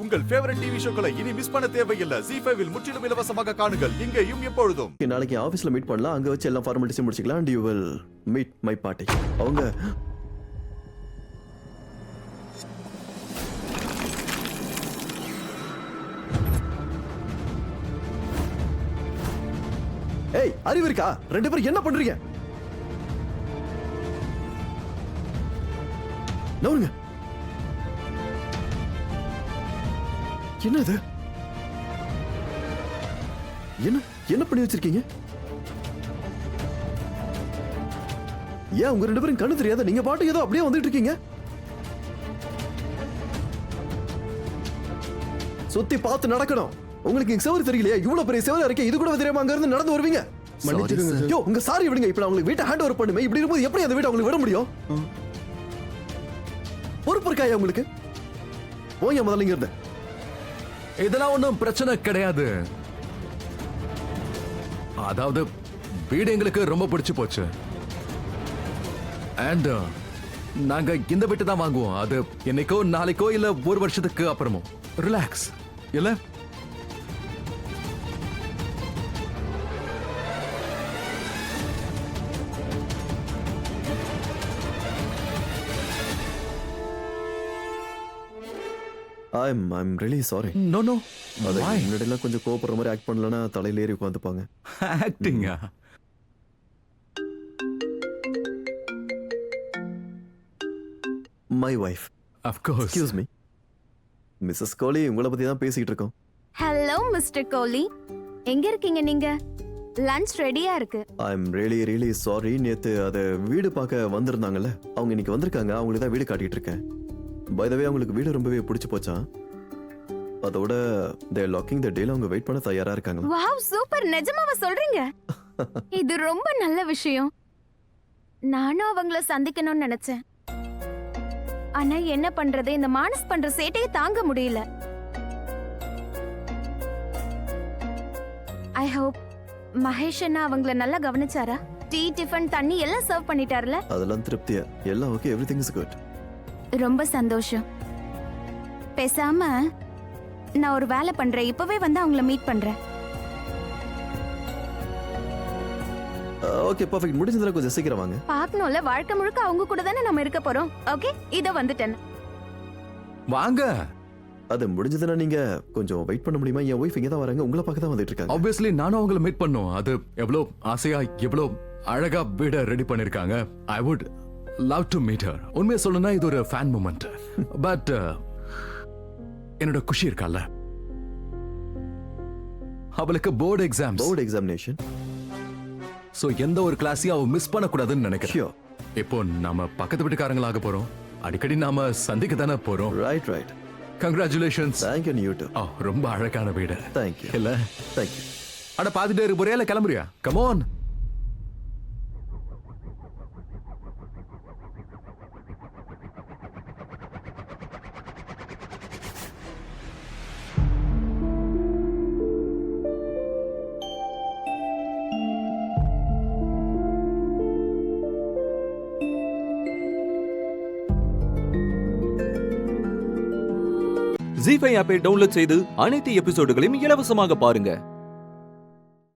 உங்கள் favourite TV ஷோக்களை இனி miss பண்ண தேவையில்லை. ZEE5 இல் முற்றிலும் இலவசமாக காணுங்கள், இங்கேயும் எப்பொழுதும். நாளைக்கு ஆபீஸ்ல மீட் பண்ணலாம். அங்க வச்சு எல்லா ஃபார்மாலிட்டிஸும் முடிச்சுக்கலாம். And you will meet my party. அவங்க ஏய், அறிவு இருக்கா? ரெண்டு பேரும் என்ன பண்றீங்க? நவுங்க. என்ன இது? என்ன பண்ணி வச்சிருக்கீங்க? ஏன் உங்க ரெண்டு பேரும் கண்ணு தெரியாத? நீங்க பாட்டு ஏதோ அப்படியே வந்துட்டு இருக்கீங்க. சுத்தி பார்த்து நடக்கணும். உங்களுக்கு இங்க செவரு தெரியலையா? இவ்வளவு பெரிய செவரு இருக்கே, இது கூட தெரியாம அங்க இருந்து நடந்து வருவீங்க? மன்னிச்சிடுங்க. யோ, உங்க சாரி விடுங்க. இப்ப நான் உங்களுக்கு வீட்டை ஹேண்ட் ஓவர் பண்ணுமே. இப்படி இருக்கும்போது எப்படி அந்த வீட்டை உங்களுக்கு விட முடியும்? பொறுப்பு இருக்காயா உங்களுக்கு? போய் முதல்ல இங்க இருந்த. இதெல்லாம் ஒன்றும் பிரச்சனை கிடையாது. அதாவது வீடு எங்களுக்கு ரொம்ப பிடிச்சு போச்சு. அண்ட் நாங்க இந்த வீட்டு தான் வாங்குவோம். அது என்னைக்கோ நாளைக்கோ இல்ல ஒரு வருஷத்துக்கு அப்புறமோ. ரிலாக்ஸ் இல்ல? I'm really sorry. No. அது முன்னாடிலாம் கொஞ்சம் கோபப்படுற மாதிரி ஆக்ட் பண்ணலன்னா தலையில ஏறி உட்காந்துப்பாங்க. ஆக்டிங்கா? My wife. Of course. Excuse me. Mrs. கோலி, உங்களை பத்தி தான் பேசிட்டு இருக்கோம். ஹலோ மிஸ்டர் கோலி, எங்க இருக்கீங்க நீங்க? லஞ்ச் ரெடியா இருக்கு. I'm really sorry. நேத்து அது வீடு பார்க்க வந்திருந்தாங்கல்ல, அவங்க இன்னைக்கு வந்திருக்காங்க. அவங்களுக்கு தான் வீடு காட்டிட்டு இருக்கேன். By the way, அவங்களுக்கு வீடு ரொம்பவே பிடிச்சு போச்சா. அதோட they locking the deal. அவங்க வெயிட் பண்ண தயாரா இருக்காங்க. Wow, super. நிஜமாவா சொல்றீங்க? இது ரொம்ப நல்ல விஷயம். நானும் அவங்கள சந்திக்கணும்னு நினைச்சேன். ஆனா என்ன பண்றது, இந்த மானஸ் பண்ற சேட்டையை தாங்க முடியல. ஐ ஹோப் மகேஷ் அண்ணா அவங்கள நல்லா கவனிச்சாரா? டீ, டிஃபன், தண்ணி எல்லாம் சர்வ் பண்ணிட்டார்ல? அதெல்லாம் திருப்தியா? எல்லாம் ஓகே, எவ்ரிதிங் இஸ் குட். ரொம்ப சந்தோஷம். பேசாம நான் ஒரு வேலை பண்றேன். இப்பவே வந்து அவங்கள மீட் பண்றேன். Okay, perfect. முடிஞ்சதுல கொஞ்சம் சீக்கிரம் வாங்க. பார்க்கணும்ல, வாழ்க்கை முழுக்க அவங்க கூட தானே நம்ம இருக்க போறோம். ஓகே, இதோ வந்துட்டேன். வாங்க. அது முடிஞ்சதுன்னா நீங்க கொஞ்சம் வெயிட் பண்ண முடியுமா? என் ஒய்ஃப் இங்க தான் வராங்க, உங்களை பார்க்க தான் வந்துட்டு இருக்காங்க. ஆப்வியஸ்லி நானும் அவங்கள மீட் பண்ணோம். அது எவ்வளோ ஆசையா எவ்வளோ அழகா வீட ரெடி பண்ணிருக்காங்க. I would love to meet her. உண்மையை சொல்லணும்னா இது ஒரு ஃபேன் மூமெண்ட். பட் என்னோட குஷி இருக்கால, அவளுக்கு போர்டு எக்ஸாமினேஷன். சோ எந்த ஒரு கிளாஸையும் அவ மிஸ் பண்ண கூடாதுன்னு நினைக்கிறேன். இப்போ நாம பக்கத்து வீட்டுக்காரங்களாக போறோம். அடிக்கடி நாம சந்திக்க தானே போறோம். Right. Congratulations. Thank you. You too. ரொம்ப அழகான வீடு. Thank you. இல்ல? Thank you. அட பாத்துட்டே இரு, ஒரேல கிளம்புறியா? Come on. ZEE5 ஆப்பை டவுன்லோட் செய்து அனைத்து எபிசோடுகளையும் இலவசமாக பாருங்க.